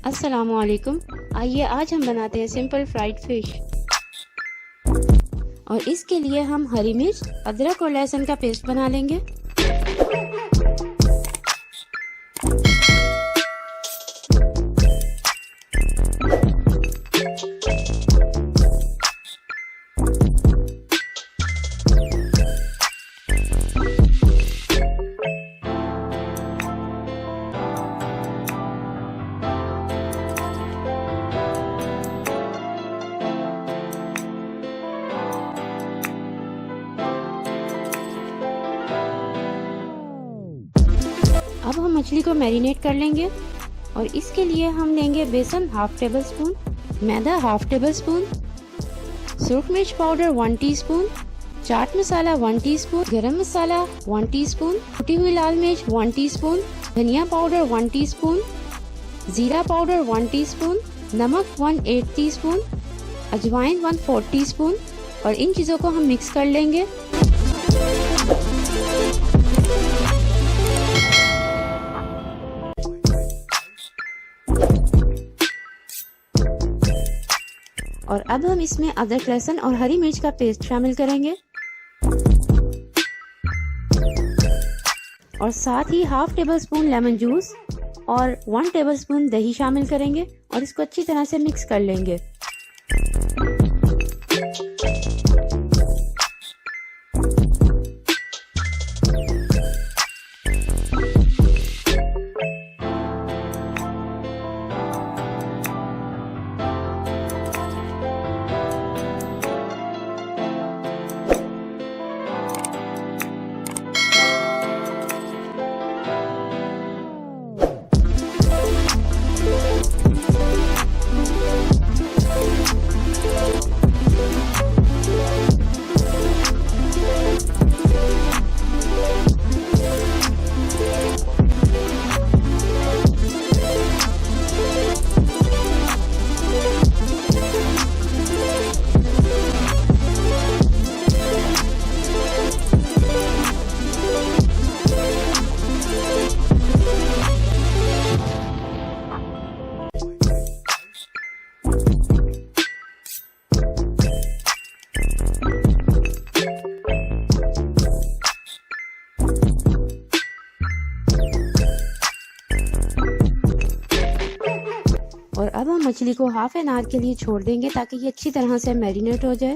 अस्सलामुअलैकुम। आइए आज हम बनाते हैं सिंपल फ्राइड फिश। और इसके लिए हम हरी मिर्च, अदरक और लहसुन का पेस्ट बना लेंगे। अब हम मछली को मैरिनेट कर लेंगे और इसके लिए हम लेंगे बेसन हाफ टेबल स्पून, मैदा हाफ टेबल स्पून, सुरख मिर्च powder 1 teaspoon, chaat masala 1 teaspoon, गरम मसाला 1 टीस्पून, कुटी हुई लाल मिर्च 1 टीस्पून, धनिया पाउडर 1 टीस्पून, जीरा पाउडर 1 टीस्पून, नमक 1/8 टीस्पून, अजवाइन 1/4 टीस्पून और इन चीज़ों को हम मिक्स कर लेंगे। और अब हम इसमें अदरक, लहसुन और हरी मिर्च का पेस्ट शामिल करेंगे और साथ ही half tablespoon lemon juice और 1 टेबल स्पून दही शामिल करेंगे और इसको अच्छी तरह से मिक्स कर लेंगे। और अब हम मछली को हाफ एन आवर के लिए छोड़ देंगे ताकि ये अच्छी तरह से मैरिनेट हो जाए।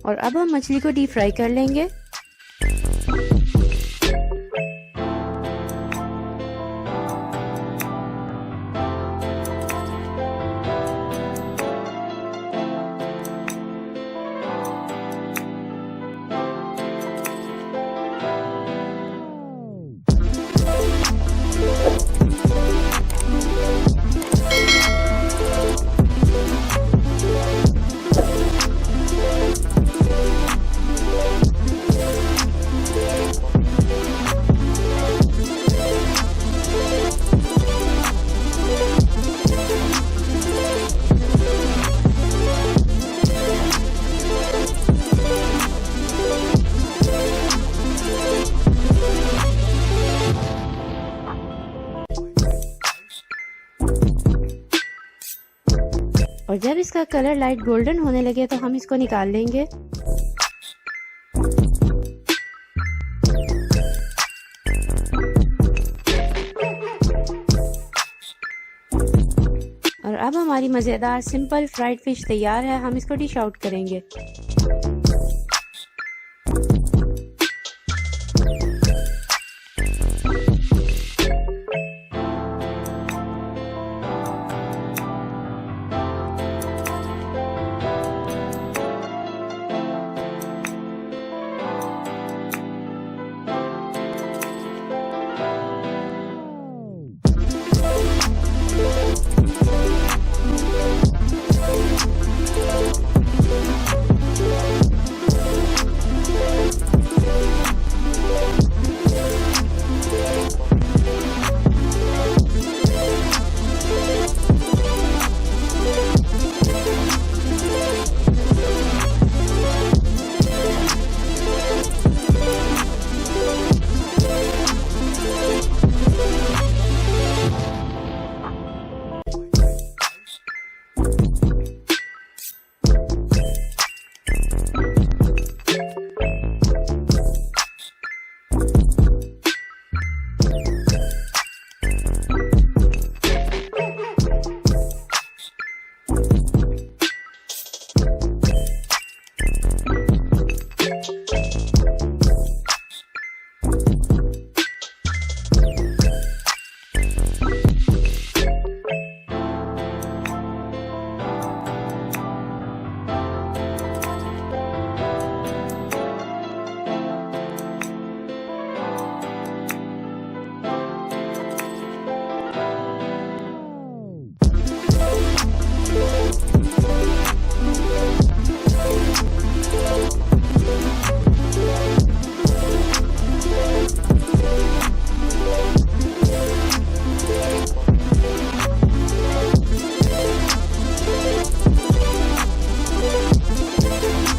और अब हम मछली को डीप फ्राई कर लेंगे। और जब इसका कलर लाइट गोल्डन होने लगे तो हम इसको निकाल लेंगे। और अब हमारी मज़ेदार सिंपल फ्राइड फिश तैयार है। हम इसको डिश आउट करेंगे।